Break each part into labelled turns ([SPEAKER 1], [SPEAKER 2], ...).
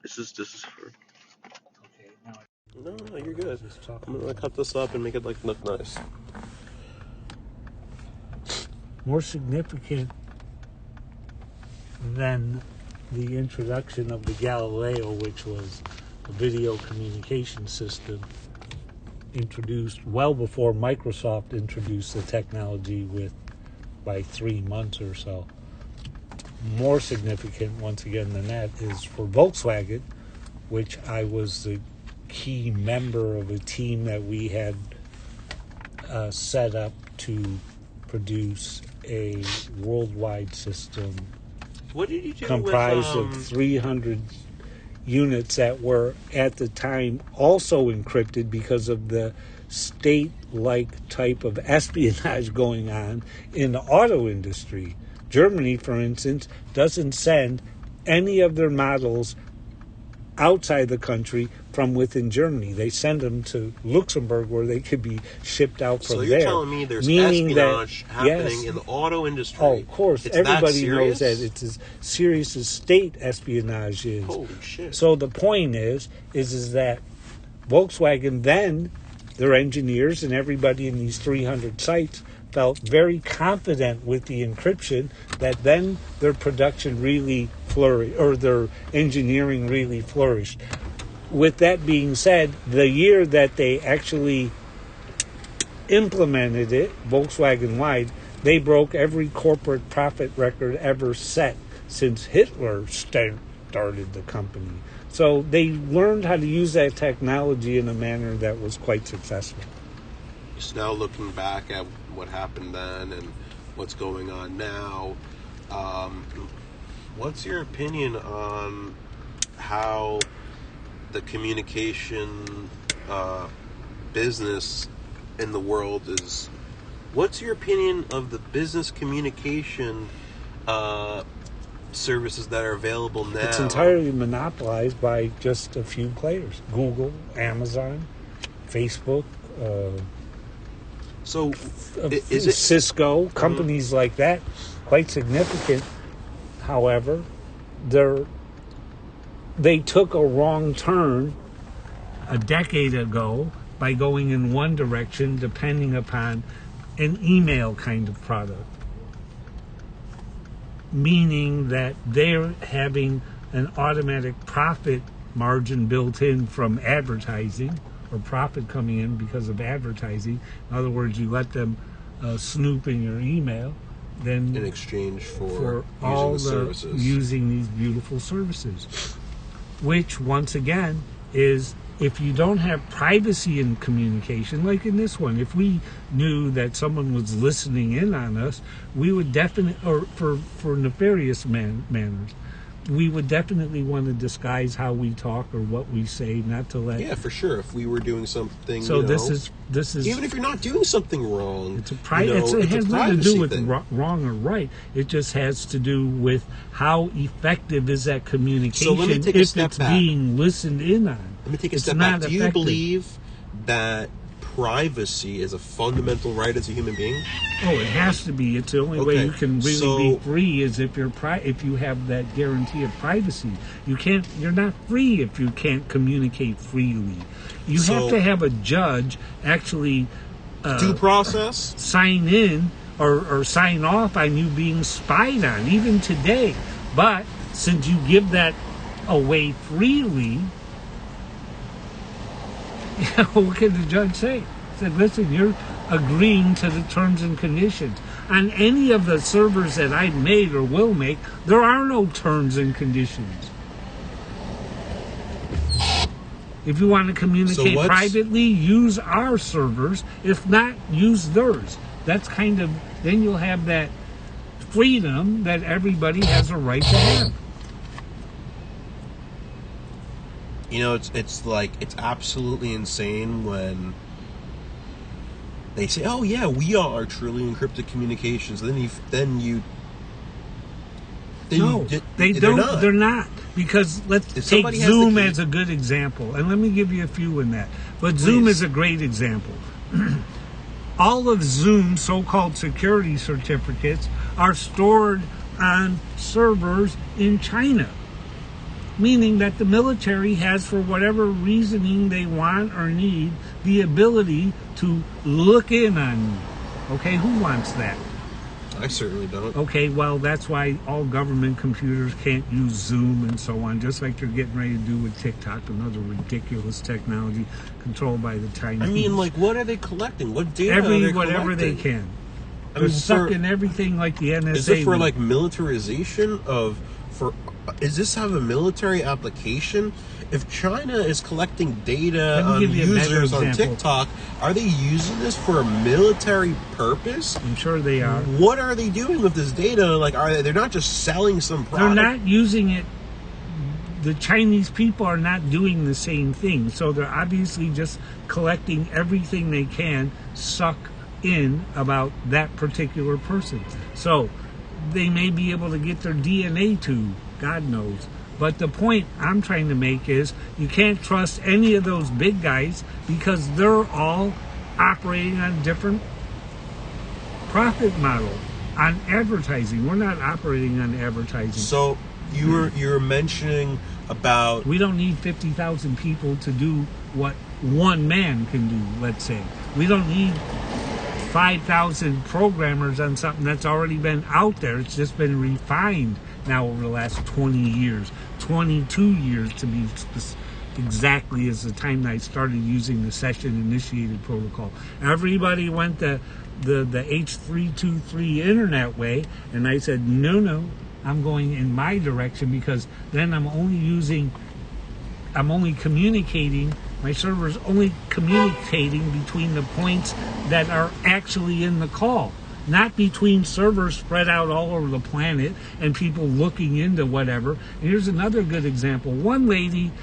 [SPEAKER 1] This is for.
[SPEAKER 2] Okay, now
[SPEAKER 1] No, you're good. I'm gonna cut this up and make it look nice.
[SPEAKER 2] more significant than the introduction of the Galileo, which was a video communication system introduced well before Microsoft introduced the technology by 3 months or so. More significant, once again, than that is for Volkswagen, which I was the key member of a team that we had set up to produce a worldwide system.
[SPEAKER 1] What did you do
[SPEAKER 2] comprised
[SPEAKER 1] with,
[SPEAKER 2] of 300 units that were at the time also encrypted because of the state-like type of espionage going on in the auto industry. Germany, for instance, doesn't send any of their models outside the country from within Germany. They send them to Luxembourg where they could be shipped out from there.
[SPEAKER 1] So you're telling me there's espionage happening in the auto industry?
[SPEAKER 2] Oh, of course.
[SPEAKER 1] It's
[SPEAKER 2] everybody
[SPEAKER 1] that
[SPEAKER 2] knows that it's as serious as state espionage is.
[SPEAKER 1] Holy shit.
[SPEAKER 2] So the point is that Volkswagen then, their engineers and everybody in these 300 sites felt very confident with the encryption that then their production really flourished, or their engineering really flourished. With that being said, the year that they actually implemented it, Volkswagen-wide, they broke every corporate profit record ever set since Hitler started the company. So they learned how to use that technology in a manner that was quite successful.
[SPEAKER 1] So now looking back at what happened then and what's going on now, what's your opinion on how the communication business in the world is? What's your opinion of the business communication services that are available now?
[SPEAKER 2] It's entirely monopolized by just a few players. Google, Amazon, Facebook,
[SPEAKER 1] so is it
[SPEAKER 2] Cisco, companies like that, quite significant. However, they took a wrong turn a decade ago by going in one direction, depending upon an email kind of product, meaning that they're having an automatic profit margin built in from advertising, or profit coming in because of advertising. In other words, you let them snoop in your email, then
[SPEAKER 1] in exchange for
[SPEAKER 2] all
[SPEAKER 1] using the services,
[SPEAKER 2] using these beautiful services, which once again is, if you don't have privacy in communication, like in this one, if we knew that someone was listening in on us, we would definitely, or for nefarious manners, we would definitely want to disguise how we talk or what we say, not to let.
[SPEAKER 1] Yeah, for sure. If we were doing something,
[SPEAKER 2] so this is
[SPEAKER 1] even if you're not doing something wrong,
[SPEAKER 2] it's it has nothing to do with wrong or right. It just has to do with how effective is that communication if it's being listened in on.
[SPEAKER 1] Let me take a step back. Do you believe that privacy is a fundamental right as a human being?
[SPEAKER 2] Oh, it has to be. It's the only way you can really be free is if you have that guarantee of privacy. You're not free if you can't communicate freely. You have to have a judge actually
[SPEAKER 1] due process
[SPEAKER 2] sign in or sign off on you being spied on, even today. But since you give that away freely, what can the judge say? He said, listen, you're agreeing to the terms and conditions. On any of the servers that I made or will make, there are no terms and conditions. If you want to communicate privately, use our servers. If not, use theirs. That's kind of, then you'll have that freedom that everybody has a right to have.
[SPEAKER 1] You know, it's like, it's absolutely insane when they say, "Oh yeah, we are truly encrypted communications." They're not.
[SPEAKER 2] Because let's take Zoom as a good example, and let me give you a few in that. But please. Zoom is a great example. All of Zoom's so-called security certificates are stored on servers in China. meaning that the military has, for whatever reasoning they want or need, the ability to look in on you. Okay, who wants that?
[SPEAKER 1] I certainly don't.
[SPEAKER 2] Okay, well, that's why all government computers can't use Zoom and so on, just like they're getting ready to do with TikTok, another ridiculous technology controlled by the Chinese.
[SPEAKER 1] I mean, like, what are they collecting? What data are they
[SPEAKER 2] whatever
[SPEAKER 1] collecting?
[SPEAKER 2] they can.
[SPEAKER 1] I
[SPEAKER 2] They're
[SPEAKER 1] mean,
[SPEAKER 2] sucking everything like the NSA.
[SPEAKER 1] Is it for,
[SPEAKER 2] would.
[SPEAKER 1] like, militarization of... Does this have a military application? If China is collecting data on users on TikTok, are they using this for a military purpose?
[SPEAKER 2] I'm sure they are.
[SPEAKER 1] What are they doing with this data? Like, they're not just selling some product?
[SPEAKER 2] They're not using it. The Chinese people are not doing the same thing. So they're obviously just collecting everything they can, suck in about that particular person. So they may be able to get their DNA to, God knows. But the point I'm trying to make is you can't trust any of those big guys because they're all operating on different profit model on advertising. We're not operating on advertising.
[SPEAKER 1] So you were mentioning about...
[SPEAKER 2] We don't need 50,000 people to do what one man can do, let's say. We don't need 5,000 programmers on something that's already been out there. It's just been refined now over the last 20 years, 22 years to be exactly as the time I started using the session-initiated protocol. Everybody went the H323 internet way, and I said, no, I'm going in my direction because then I'm only communicating. My server's only communicating between the points that are actually in the call, not between servers spread out all over the planet and people looking into whatever. And here's another good example. One lady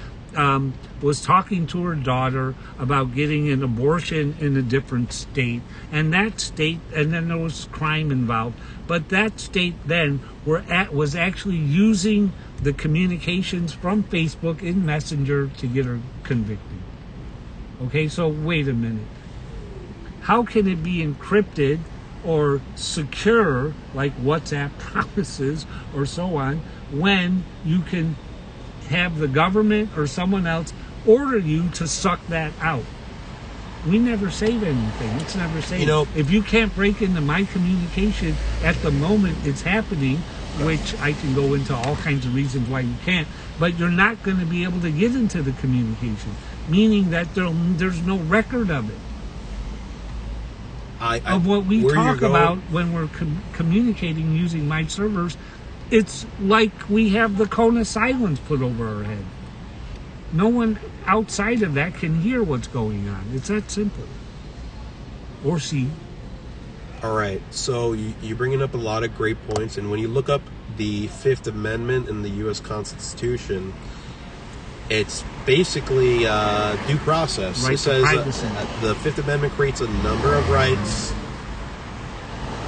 [SPEAKER 2] was talking to her daughter about getting an abortion in a different state, and that state, and then there was crime involved, but that state then was actually using the communications from Facebook in Messenger to get her convicted. Okay, so wait a minute. How can it be encrypted or secure, like WhatsApp promises or so on, when you can have the government or someone else order you to suck that out? We never save anything. It's never saved. If you can't break into my communication at the moment it's happening, which I can go into all kinds of reasons why you can't, but you're not going to be able to get into the communication, meaning that there's no record of it. Of what we talk about when we're communicating using my servers. It's like we have the cone of silence put over our head. No one outside of that can hear what's going on. It's that simple. Or see.
[SPEAKER 1] All right, so you're bringing up a lot of great points, and when you look up the Fifth Amendment in the U.S. Constitution, it's basically due process.
[SPEAKER 2] Right,
[SPEAKER 1] it says
[SPEAKER 2] privacy.
[SPEAKER 1] The Fifth Amendment creates a number of rights.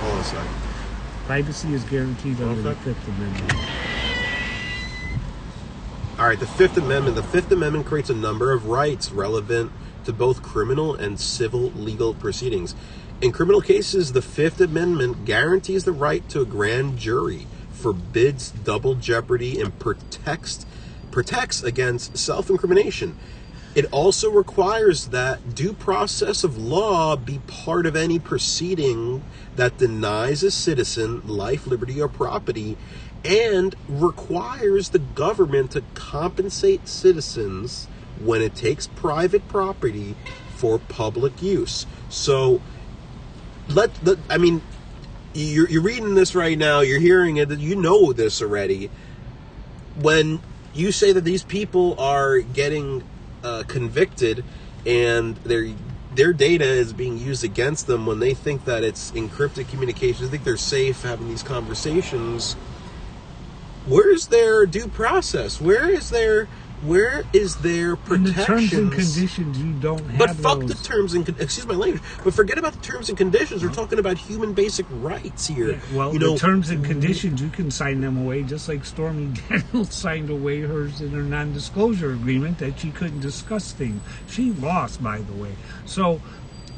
[SPEAKER 1] Hold on a second.
[SPEAKER 2] Privacy is guaranteed under the Fifth Amendment.
[SPEAKER 1] All right, the Fifth Amendment. The Fifth Amendment creates a number of rights relevant to both criminal and civil legal proceedings. In criminal cases, the Fifth Amendment guarantees the right to a grand jury, forbids double jeopardy, and protects against self-incrimination. It also requires that due process of law be part of any proceeding that denies a citizen life, liberty, or property, and requires the government to compensate citizens when it takes private property for public use. So, you're reading this right now, you're hearing it, you know this already. When you say that these people are getting convicted and their data is being used against them when they think that it's encrypted communications, they think they're safe having these conversations, where's their due process? Where is their protections?
[SPEAKER 2] In the terms and conditions, you don't have
[SPEAKER 1] But fuck
[SPEAKER 2] those.
[SPEAKER 1] the terms and excuse my language. But forget about the terms and conditions. We're talking about human basic rights here.
[SPEAKER 2] Yeah, well, the terms and conditions, you can sign them away, just like Stormy Daniels signed away hers in her non-disclosure agreement that she couldn't discuss things. She lost, by the way. So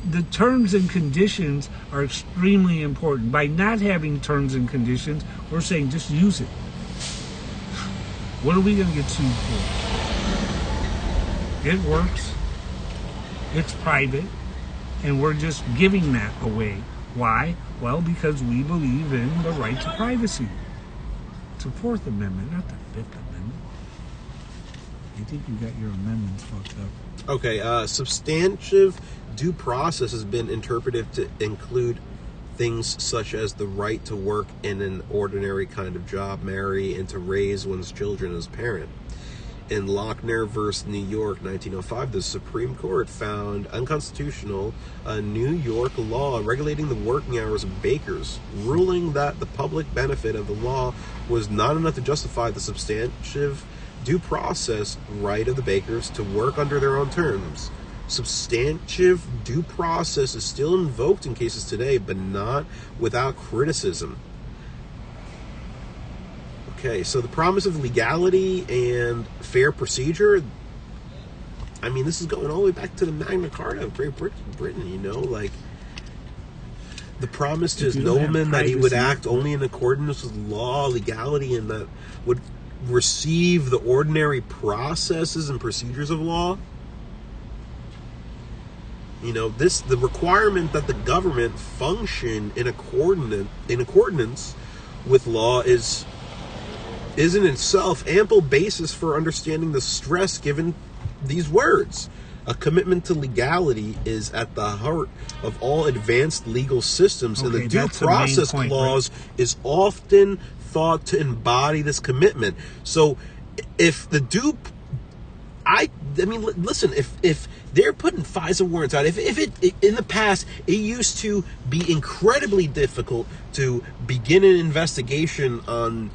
[SPEAKER 2] the terms and conditions are extremely important. By not having terms and conditions, we're saying just use it. What are we going to get sued for? It works. It's private. And we're just giving that away. Why? Well, because we believe in the right to privacy. It's the Fourth Amendment, not the Fifth Amendment. I think you got your amendments fucked up.
[SPEAKER 1] Okay, substantive due process has been interpreted to include things such as the right to work in an ordinary kind of job, marry, and to raise one's children as parent. In Lochner v. New York, 1905, the Supreme Court found unconstitutional a New York law regulating the working hours of bakers, ruling that the public benefit of the law was not enough to justify the substantive due process right of the bakers to work under their own terms. Substantive due process is still invoked in cases today, but not without criticism. Okay, so the promise of legality and fair procedure, I mean, this is going all the way back to the Magna Carta of Great Britain, you know, like the promise to his nobleman that he would act only in accordance with law, legality, and that would receive the ordinary processes and procedures of law. You know, the requirement that the government function in accordance with law is in itself ample basis for understanding the stress given these words. A commitment to legality is at the heart of all advanced legal systems, and the due process clause is often thought to embody this commitment. So if the I mean, listen, if they're putting FISA warrants out, if it in the past, it used to be incredibly difficult to begin an investigation on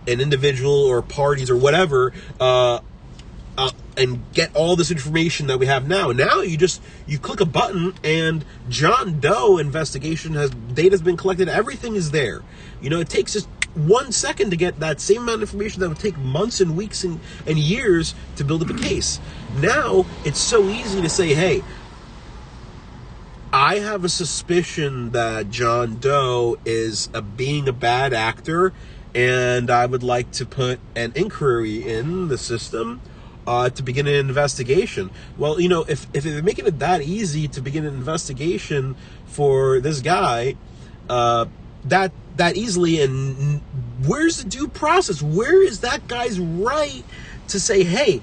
[SPEAKER 1] an individual or parties or whatever, and get all this information that we have now. Now you click a button and John Doe investigation data's been collected. Everything is there. You know, it takes just 1 second to get that same amount of information that would take months and weeks and years to build up a case. Now it's so easy to say, hey, I have a suspicion that John Doe is being a bad actor, and I would like to put an inquiry in the system to begin an investigation. Well, you know, if they're making it that easy to begin an investigation for this guy, that easily, and where's the due process? Where is that guy's right to say, hey,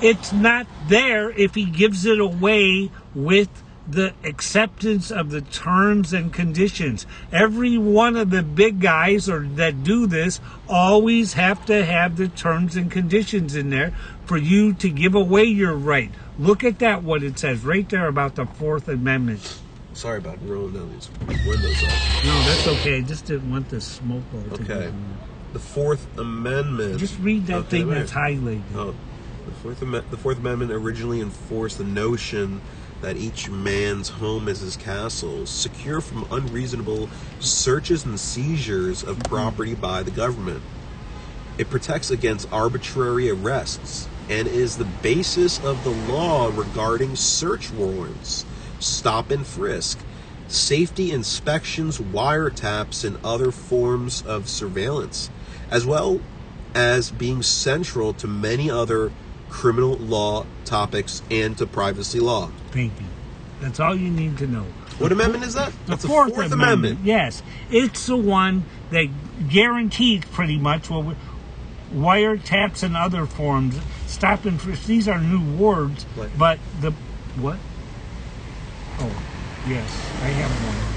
[SPEAKER 2] it's not there if he gives it away with the acceptance of the terms and conditions. Every one of the big guys that do this always have to have the terms and conditions in there for you to give away your right. Look at that, what it says right there about the Fourth Amendment.
[SPEAKER 1] Sorry about rolling down these windows up.
[SPEAKER 2] No, that's okay. I just didn't want the smoke all to
[SPEAKER 1] Okay. The Fourth Amendment.
[SPEAKER 2] Just read that thing that's highlighted.
[SPEAKER 1] Oh, the Fourth Amendment originally enforced the notion that each man's home is his castle, secure from unreasonable searches and seizures of property by the government. It protects against arbitrary arrests and is the basis of the law regarding search warrants, stop and frisk, safety inspections, wiretaps, and other forms of surveillance, as well as being central to many other criminal law topics and to privacy law.
[SPEAKER 2] Thank you. That's all you need to know.
[SPEAKER 1] What amendment is that?
[SPEAKER 2] The Fourth Amendment. Yes. It's the one that guarantees pretty much wiretaps and other forms, stop and frisk. These are new words, but the... What? Oh, yes. I have one.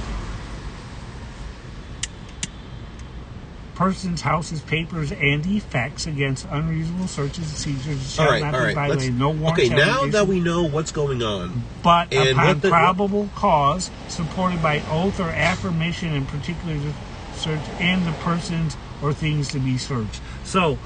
[SPEAKER 2] Persons, houses, papers, and effects against unreasonable searches and seizures shall not be violated. No warrant.
[SPEAKER 1] Okay, now that we know what's going on,
[SPEAKER 2] but upon probable cause, supported by oath or affirmation in particular search, and the persons or things to be searched. So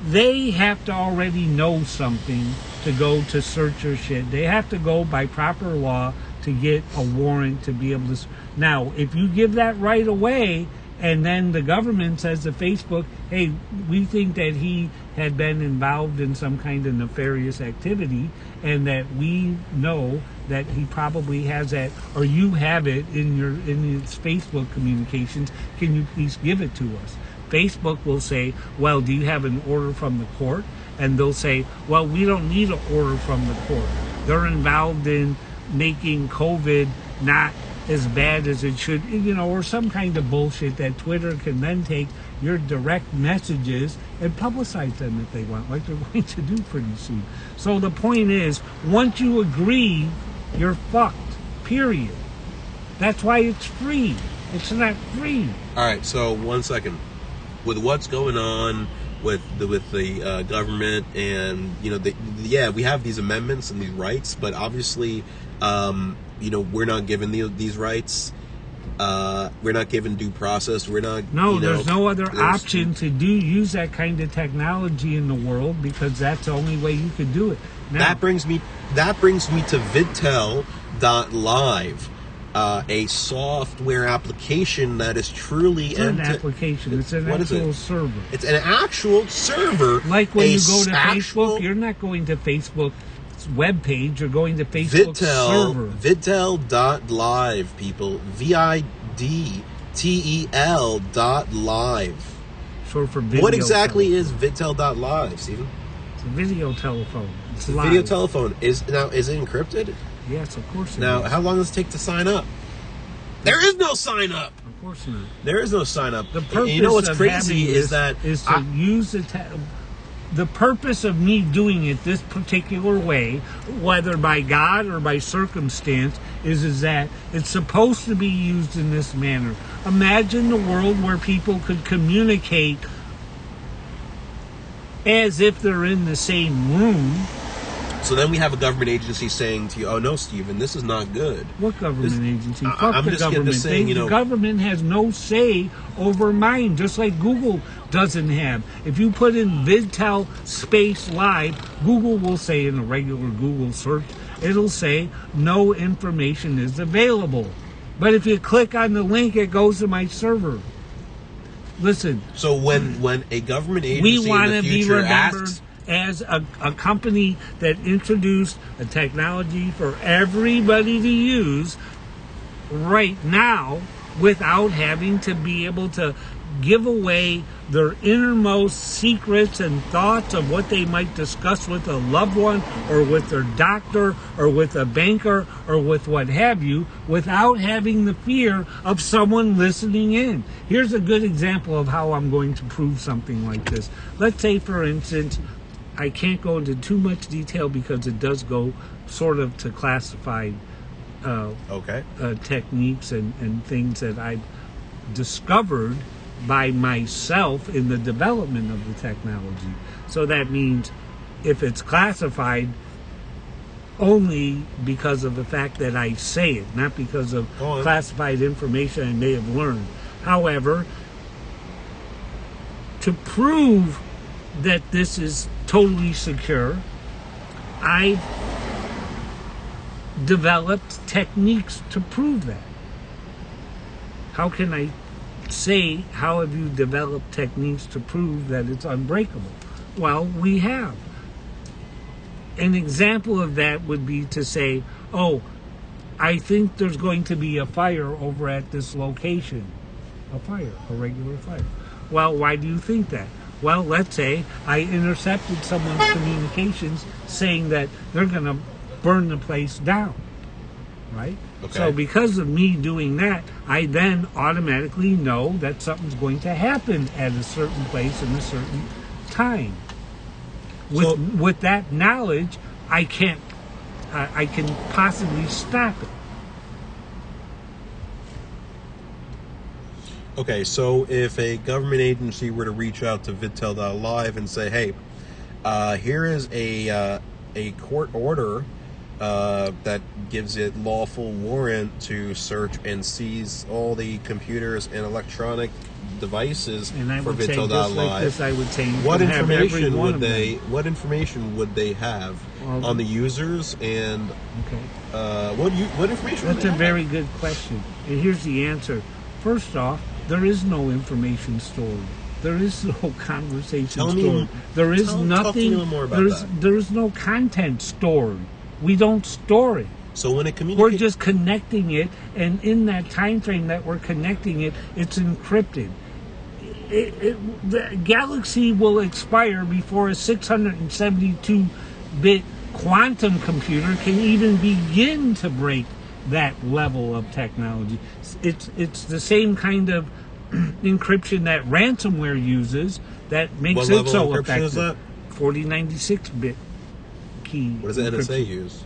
[SPEAKER 2] they have to already know something to go to search your shit. They have to go by proper law to get a warrant to be able to. Now, if you give that right away, and then the government says to Facebook, hey, we think that he had been involved in some kind of nefarious activity, and that we know that he probably has that, or you have it in his Facebook communications, can you please give it to us? Facebook will say, well, do you have an order from the court? And they'll say, well, we don't need an order from the court. They're involved in making COVID not as bad as it should, or some kind of bullshit that Twitter can then take your direct messages and publicize them if they want, like they're going to do pretty soon. So the point is, once you agree, you're fucked, period. That's why it's free. It's not free.
[SPEAKER 1] All right, so 1 second. With what's going on with the government, and we have these amendments and these rights, but obviously, we're not given these rights. We're not given due process. We're not.
[SPEAKER 2] No, there's no other option to use that kind of technology in the world, because that's the only way you could do it. Now,
[SPEAKER 1] that brings me to vidtel.live. A software application that is truly
[SPEAKER 2] it's an application. It's an actual server.
[SPEAKER 1] It's an actual server.
[SPEAKER 2] Like when you go to Facebook, you're not going to Facebook's webpage. You're going to Facebook's server.
[SPEAKER 1] Vidtel.live, people. VIDTEL.live.
[SPEAKER 2] Short for video.
[SPEAKER 1] What exactly is Vidtel.live, Steven?
[SPEAKER 2] It's a video telephone. It's
[SPEAKER 1] a video telephone. Is it encrypted?
[SPEAKER 2] Yes, of course it
[SPEAKER 1] Now,
[SPEAKER 2] is.
[SPEAKER 1] how long does it take to sign up? There is no sign up.
[SPEAKER 2] Of course not.
[SPEAKER 1] There is no sign up.
[SPEAKER 2] The purpose
[SPEAKER 1] what's
[SPEAKER 2] of
[SPEAKER 1] crazy is to
[SPEAKER 2] use the purpose of me doing it this particular way, whether by God or by circumstance, is that it's supposed to be used in this manner. Imagine the world where people could communicate as if they're in the same room.
[SPEAKER 1] So then we have a government agency saying to you, "Oh no, Stephen, this is not good."
[SPEAKER 2] What government agency? Fuck
[SPEAKER 1] I'm
[SPEAKER 2] the
[SPEAKER 1] just
[SPEAKER 2] government.
[SPEAKER 1] saying,
[SPEAKER 2] The government has no say over mine, just like Google doesn't have. If you put in Vidtel space live, Google will say in a regular Google search, it'll say no information is available. But if you click on the link, it goes to my server. Listen.
[SPEAKER 1] So when a government agency
[SPEAKER 2] we want
[SPEAKER 1] in the
[SPEAKER 2] to
[SPEAKER 1] future
[SPEAKER 2] be remembered
[SPEAKER 1] asks,
[SPEAKER 2] as a company that introduced a technology for everybody to use right now without having to be able to give away their innermost secrets and thoughts of what they might discuss with a loved one or with their doctor or with a banker or with what have you, without having the fear of someone listening in. Here's a good example of how I'm going to prove something like this. Let's say, for instance, I can't go into too much detail because it does go sort of to classified techniques and things that I've discovered by myself in the development of the technology. So that means if it's classified, only because of the fact that I say it, not because of classified information I may have learned. However, to prove that this is totally secure, I've developed techniques to prove that. How can I say, how have you developed techniques to prove that it's unbreakable? Well, we have. An example of that would be to say, oh, I think there's going to be a fire over at this location. A fire, a regular fire. Well, why do you think that? Well, let's say I intercepted someone's communications saying that they're going to burn the place down, right?
[SPEAKER 1] Okay.
[SPEAKER 2] So because of me doing that, I then automatically know that something's going to happen at a certain place in a certain time. With that knowledge, I can possibly stop it.
[SPEAKER 1] Okay, so if a government agency were to reach out to Vidtel.live and say, "Hey, here is a court order that gives it lawful warrant to search and seize all the computers and electronic devices for Vidtel.live,"
[SPEAKER 2] I would say,
[SPEAKER 1] what information would they? What information would they have on the users and what information?
[SPEAKER 2] That's a very good question, and here's the answer. First off, there is no information stored. There is no conversation stored. There is nothing.
[SPEAKER 1] Talk to me a little more about that.
[SPEAKER 2] There is no content stored. We don't store it.
[SPEAKER 1] So when it communicates,
[SPEAKER 2] we're just connecting it, and in that time frame that we're connecting it, it's encrypted. the galaxy will expire before a 672-bit quantum computer can even begin to break that level of technology. It's the same kind of encryption that ransomware uses that makes it so effective. What level of encryption is that? 4096-bit key.
[SPEAKER 1] What does the NSA use?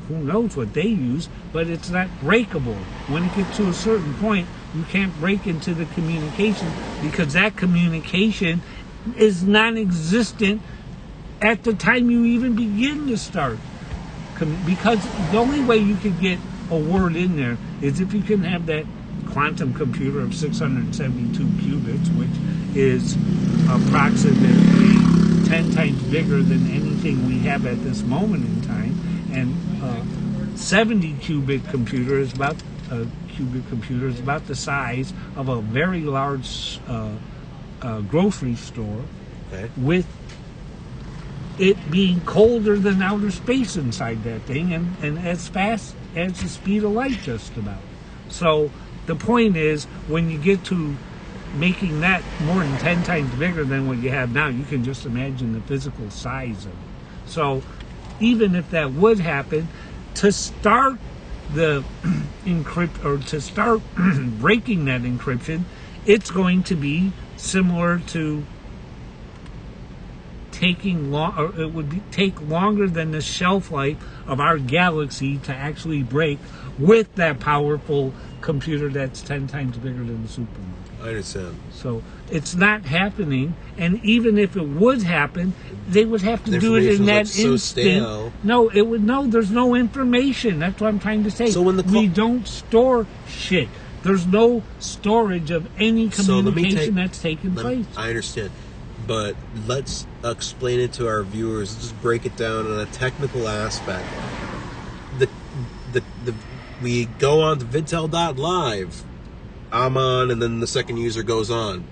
[SPEAKER 2] Who knows what they use, but it's not breakable. When it gets to a certain point, you can't break into the communication because that communication is non-existent at the time you even begin to start. Because the only way you can get a word in there is if you can have that quantum computer of 672 qubits, which is approximately 10 times bigger than anything we have at this moment in time. And 70 qubit computer is about the size of a very large grocery store,
[SPEAKER 1] okay,
[SPEAKER 2] with it being colder than outer space inside that thing, and as fast as the speed of light, just about. So the point is, when you get to making that more than 10 times bigger than what you have now, you can just imagine the physical size of it. So even if that would happen, to start the to start breaking that encryption, it's going to be similar to it would take longer than the shelf life of our galaxy to actually break with that powerful computer that's 10 times bigger than the supermarket.
[SPEAKER 1] I understand.
[SPEAKER 2] So it's not happening, and even if it would happen, they would have to do it in that instant.
[SPEAKER 1] So stale.
[SPEAKER 2] No, it would. No, there's no information. That's what I'm trying to say.
[SPEAKER 1] So when
[SPEAKER 2] we don't store shit. There's no storage of any communication that's taking place.
[SPEAKER 1] I understand, but let's explain it to our viewers. Let's just break it down in a technical aspect. We go on to vidtel.live. I'm on, and then the second user goes on.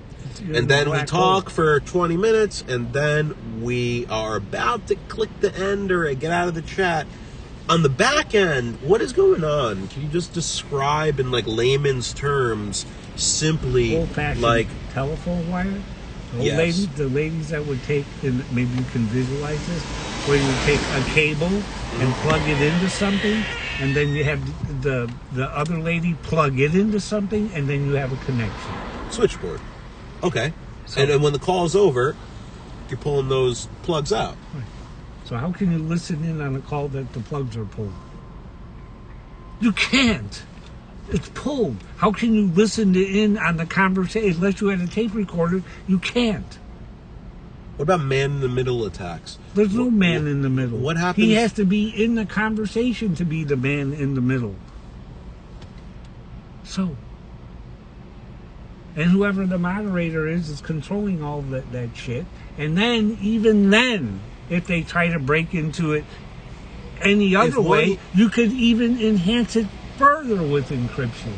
[SPEAKER 1] And then we talk for 20 minutes, and then we are about to click the end or get out of the chat. On the back end, what is going on? Can you just describe in like layman's terms, simply,
[SPEAKER 2] old-fashioned
[SPEAKER 1] like
[SPEAKER 2] telephone wire?
[SPEAKER 1] Yes.
[SPEAKER 2] The ladies that would take, and maybe you can visualize this, where you take a cable and plug it into something, and then you have the other lady plug it into something, and then you have a connection.
[SPEAKER 1] Switchboard. Okay. So, and when the call is over, you're pulling those plugs out.
[SPEAKER 2] Right. So how can you listen in on a call that the plugs are pulled? You can't. It's pulled. How can you listen in on the conversation? Unless you had a tape recorder, you can't.
[SPEAKER 1] What about man-in-the-middle attacks?
[SPEAKER 2] There's no man in the middle.
[SPEAKER 1] What happens?
[SPEAKER 2] He has to be in the conversation to be the man in the middle. So, and whoever the moderator is controlling all that shit. And then, even then, if they try to break into it any other way, you could even enhance it further with encryption.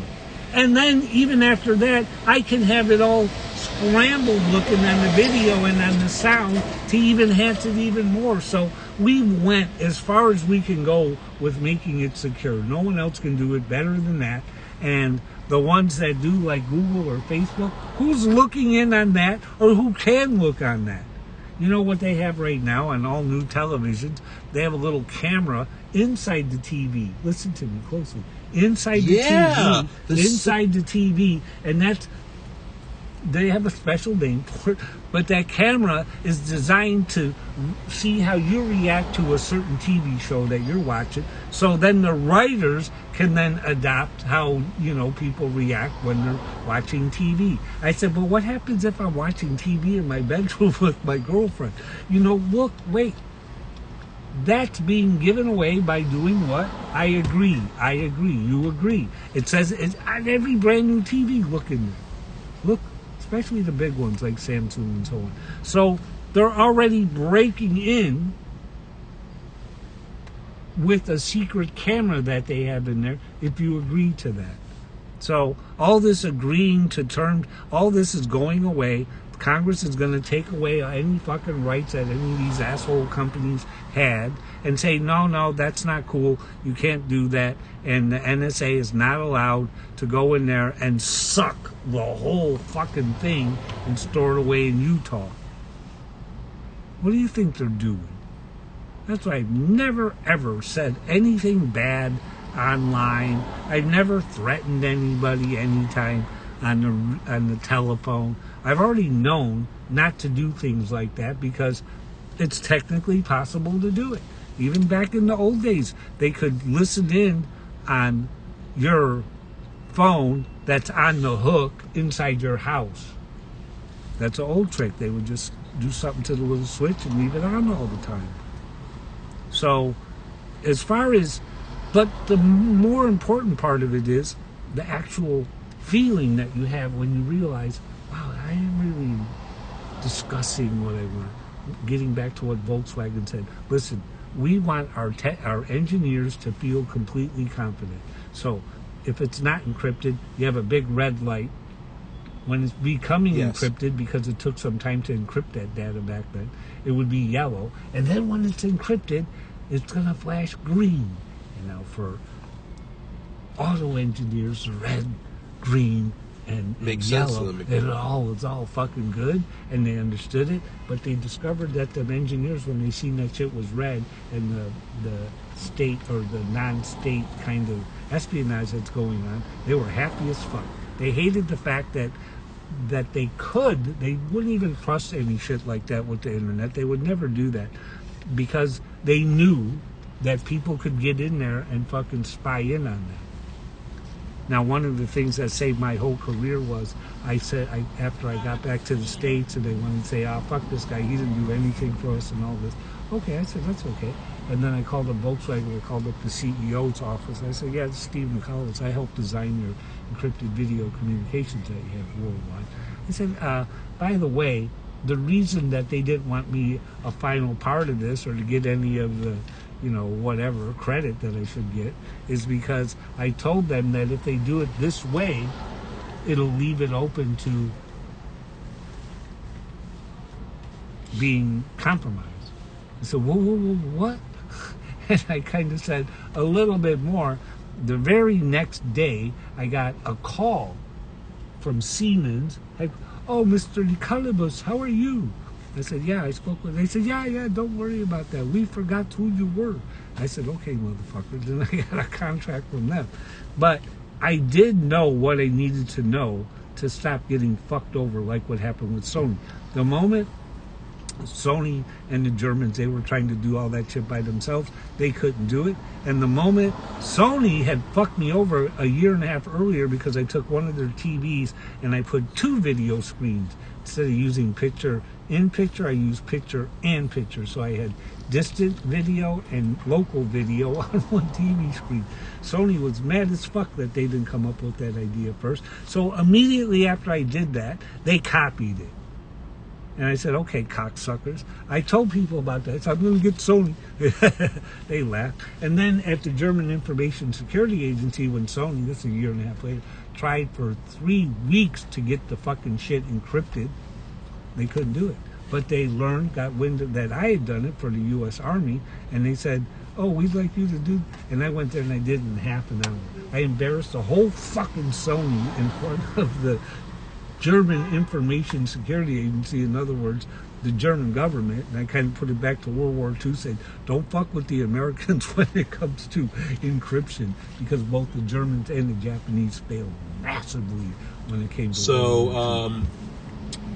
[SPEAKER 2] And then, even after that, I can have it all scrambled looking on the video and on the sound to even enhance it even more. So we went as far as we can go with making it secure. No one else can do it better than that. And the ones that do, like Google or Facebook, who's looking in on that, or who can look on that? You know what they have right now on all new televisions? They have a little camera inside the TV. Listen to me closely. Inside the TV. Inside the TV. And that's... They have a special name for it, but that camera is designed to see how you react to a certain TV show that you're watching. So then the writers can then adapt how, people react when they're watching TV. I said, but what happens if I'm watching TV in my bedroom with my girlfriend? Look, wait. That's being given away by doing what? I agree. You agree. It says it's on every brand new TV. Look in there. Look. Especially the big ones like Samsung and so on. So they're already breaking in with a secret camera that they have in there if you agree to that. So all this agreeing to terms, all this is going away. Congress is going to take away any fucking rights that any of these asshole companies had and say, no, that's not cool. You can't do that. And the NSA is not allowed to go in there and suck the whole fucking thing and store it away in Utah. What do you think they're doing? That's why I've never, ever said anything bad online. I've never threatened anybody anytime on the telephone. I've already known not to do things like that because it's technically possible to do it. Even back in the old days, they could listen in on your phone that's on the hook inside your house. That's an old trick. They would just do something to the little switch and leave it on all the time. So, as far as, but the more important part of it is the actual feeling that you have when you realize, wow, I am really discussing what I want. Getting back to what Volkswagen said, listen, we want our engineers to feel completely confident. So if it's not encrypted, you have a big red light. When it's becoming encrypted, because it took some time to encrypt that data back then, it would be yellow. And then when it's encrypted, it's going to flash green. You know, for auto engineers, red, green, and yellow. It's all fucking good, and they understood it. But they discovered that the engineers, when they seen that shit was red, and the state or the non-state kind of espionage that's going on, they were happy as fuck. They hated the fact that they wouldn't even trust any shit like that with the internet. They would never do that because they knew that people could get in there and fucking spy in on them. Now, one of the things that saved my whole career was after I got back to the States and they wanted to say, fuck this guy, he didn't do anything for us and all this. Okay, I said, that's okay. And then I called up Volkswagen, I called up the CEO's office. I said, yeah, this is Steven DeCollibus. I helped design your encrypted video communications that you have worldwide. I said, by the way, the reason that they didn't want me a final part of this or to get any of the, whatever credit that I should get is because I told them that if they do it this way, it'll leave it open to being compromised. I said, whoa, what? And I kind of said a little bit more. The very next day, I got a call from Siemens. Like, oh, Mr. DeCollibus, how are you? I said, yeah, I spoke with. They said, yeah, don't worry about that. We forgot who you were. I said, okay, motherfucker. Then I got a contract from them. But I did know what I needed to know to stop getting fucked over like what happened with Sony. The moment Sony and the Germans, they were trying to do all that shit by themselves, they couldn't do it. And the moment Sony had fucked me over a year and a half earlier because I took one of their TVs and I put 2 video screens. Instead of using picture-in-picture, I used picture-and-picture. So I had distant video and local video on one TV screen. Sony was mad as fuck that they didn't come up with that idea first. So immediately after I did that, they copied it. And I said, okay, cocksuckers. I told people about that. So I'm going to get Sony. They laughed. And then at the German Information Security Agency, when Sony, this is a year and a half later, tried for 3 weeks to get the fucking shit encrypted, they couldn't do it. But they got wind of that I had done it for the U.S. Army, and they said, oh, we'd like you to do, and I went there and I did it in half an hour. I embarrassed the whole fucking Sony in front of the German Information Security Agency, in other words, the German government, and I kind of put it back to World War II, said, don't fuck with the Americans when it comes to encryption, because both the Germans and the Japanese failed massively when it came to World War II.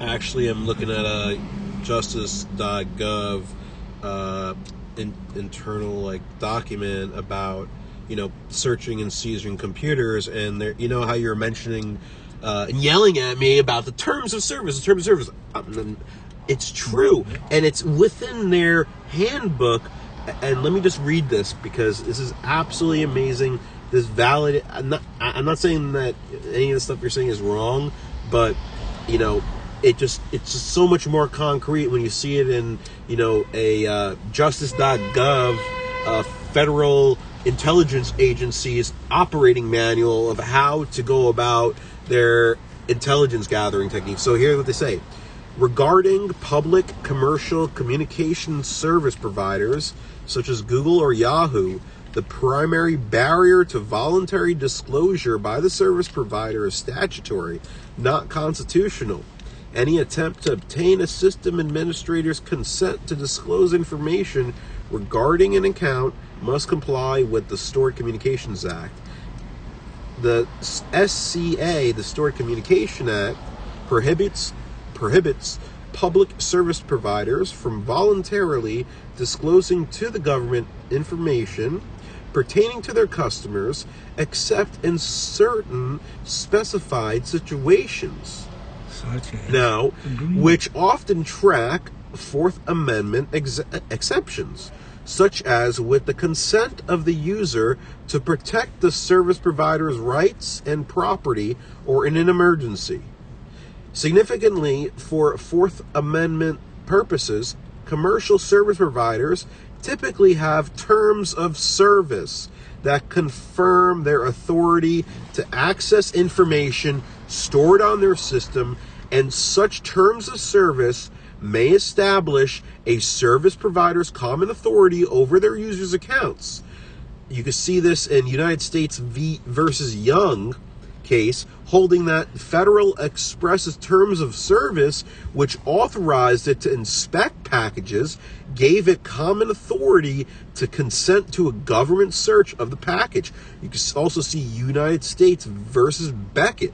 [SPEAKER 1] Actually, I'm looking at a justice.gov internal document about, searching and seizing computers, and there, how you're mentioning and yelling at me about the terms of service. It's true, and it's within their handbook. And let me just read this because this is absolutely amazing. This valid. I'm not saying that any of the stuff you're saying is wrong, but it's just so much more concrete when you see it in a justice.gov federal intelligence agency's operating manual of how to go about their intelligence gathering techniques. So here's what they say. regarding public commercial communication service providers such as Google or Yahoo. The primary barrier to voluntary disclosure by the service provider is statutory, not constitutional. Any attempt to obtain a system administrator's consent to disclose information regarding an account must comply with the Stored Communications Act. The SCA, the Stored Communication Act, prohibits public service providers from voluntarily disclosing to the government information pertaining to their customers, except in certain specified situations. Now, which often track Fourth Amendment exceptions, such as with the consent of the user to protect the service provider's rights and property or in an emergency. Significantly, for Fourth Amendment purposes, commercial service providers typically have terms of service that confirm their authority to access information stored on their system, and such terms of service may establish a service provider's common authority over their users' accounts. You can see this in United States versus Young case, holding that Federal Express's terms of service, which authorized it to inspect packages, gave it common authority to consent to a government search of the package. You can also see United States versus Beckett,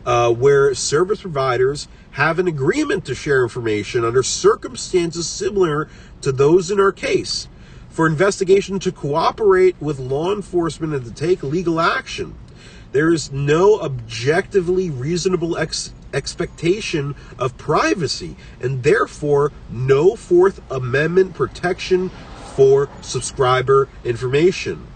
[SPEAKER 1] where service providers have an agreement to share information under circumstances similar to those in our case, for investigation to cooperate with law enforcement and to take legal action. There is no objectively reasonable expectation of privacy, and therefore no Fourth Amendment protection for subscriber information.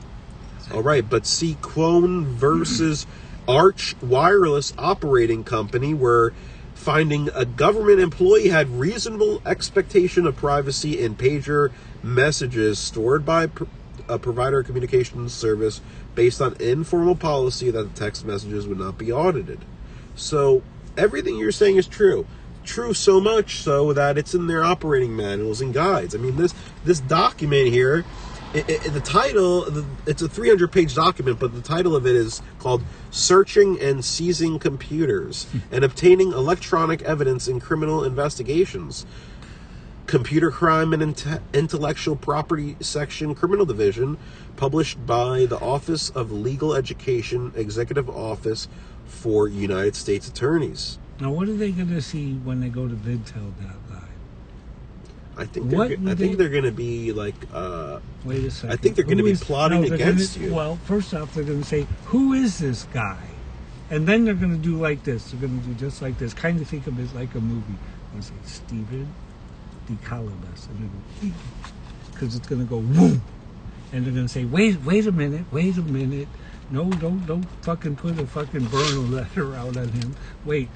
[SPEAKER 1] All right, but see Quone versus Arch Wireless Operating Company, where finding a government employee had reasonable expectation of privacy in pager messages stored by a provider communications service based on informal policy that the text messages would not be audited. So everything you're saying is true. True so much so that it's in their operating manuals and guides. I mean, this document here, the title, it's a 300-page document, but the title of it is called Searching and Seizing Computers and Obtaining Electronic Evidence in Criminal Investigations. Computer Crime and Intellectual Property Section, Criminal Division, published by the Office of Legal Education, Executive Office for United States Attorneys.
[SPEAKER 2] Now, what are they going to see when they go to vidtel.live?
[SPEAKER 1] I think they're going to be like.
[SPEAKER 2] Wait a second.
[SPEAKER 1] I think they're going to be plotting against you.
[SPEAKER 2] Well, first off, they're going to say, "Who is this guy?" And then they're going to do like this. They're going to do just like this. Kind of think of it like a movie. I say, Steven DeCollibus, and because it's going to go boom, and they're going to say, "Wait a minute. No, don't fucking put a fucking burner letter out on him. Wait."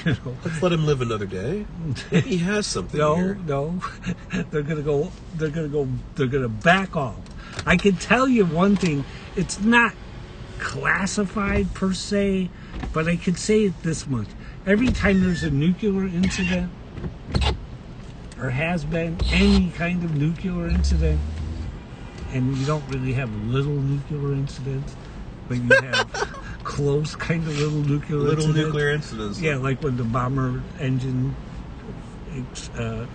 [SPEAKER 2] You know,
[SPEAKER 1] let's let him live another day. Maybe he has something here.
[SPEAKER 2] No. They're gonna back off. I can tell you one thing, it's not classified per se, but I can say it this much. Every time there's a nuclear incident, or has been any kind of nuclear incident, and you don't really have little nuclear incidents, but you have close kind of little nuclear incidents. Yeah, like when the bomber engine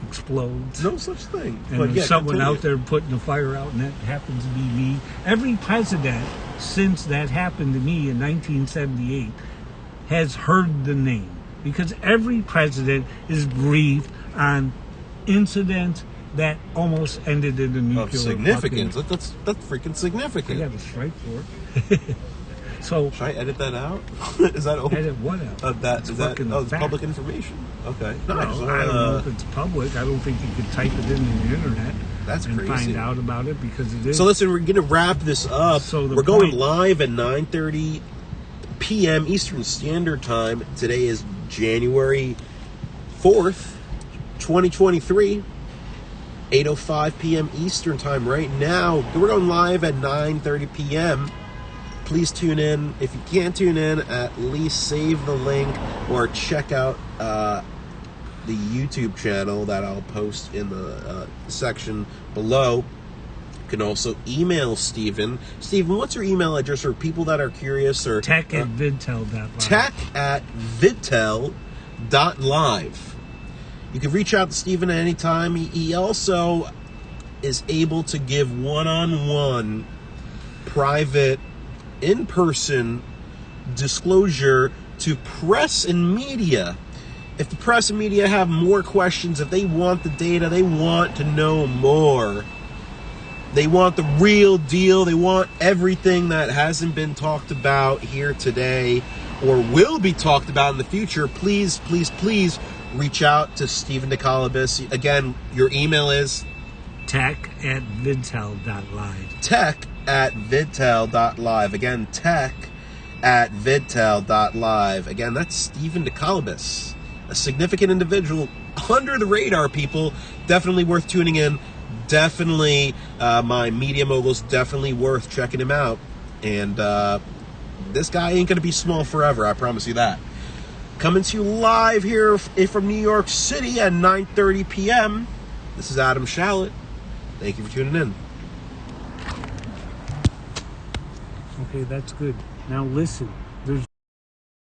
[SPEAKER 2] explodes.
[SPEAKER 1] No such thing.
[SPEAKER 2] And there's someone out there putting the fire out, and that happens to be me. Every president since that happened to me in 1978 has heard the name, because every president is briefed on incidents that almost ended in a nuclear.
[SPEAKER 1] Of significance. That's freaking significant.
[SPEAKER 2] I got a strike for it. So
[SPEAKER 1] should I edit that out? Is that open?
[SPEAKER 2] Edit what out?
[SPEAKER 1] It's public information. Okay.
[SPEAKER 2] No, I don't know if it's public. I don't think you can type it in the internet.
[SPEAKER 1] That's
[SPEAKER 2] and
[SPEAKER 1] crazy.
[SPEAKER 2] Find out about it, because it is.
[SPEAKER 1] So listen, we're going to wrap this up. So we're going live at 9:30 p.m. Eastern Standard Time. Today is January 4th, 2023. 8:05 p.m. Eastern Time right now. We're going live at 9:30 p.m. Please tune in. If you can't tune in, at least save the link or check out the YouTube channel that I'll post in the section below. You can also email Steven. Steven, what's your email address for people that are curious? Or
[SPEAKER 2] tech@vidtel.live.
[SPEAKER 1] tech@vidtel.live. You can reach out to Steven at any time. He also is able to give one-on-one, private, in-person disclosure to press and media. If the press and media have more questions, if they want the data, they want to know more. They want the real deal. They want everything that hasn't been talked about here today or will be talked about in the future. Please, please, please reach out to Steven DeCollibus. Again, your email is
[SPEAKER 2] tech@vidtel.live.
[SPEAKER 1] tech@vidtel.live. Again, tech@vidtel.live. Again, that's Steven DeCollibus, a significant individual under the radar, people. Definitely worth tuning in. Definitely, my media mogul's definitely worth checking him out. And this guy ain't going to be small forever, I promise you that. Coming to you live here from New York City at 9:30 p.m. This is Adam Shalit. Thank you for tuning in.
[SPEAKER 2] Okay, that's good. Now listen.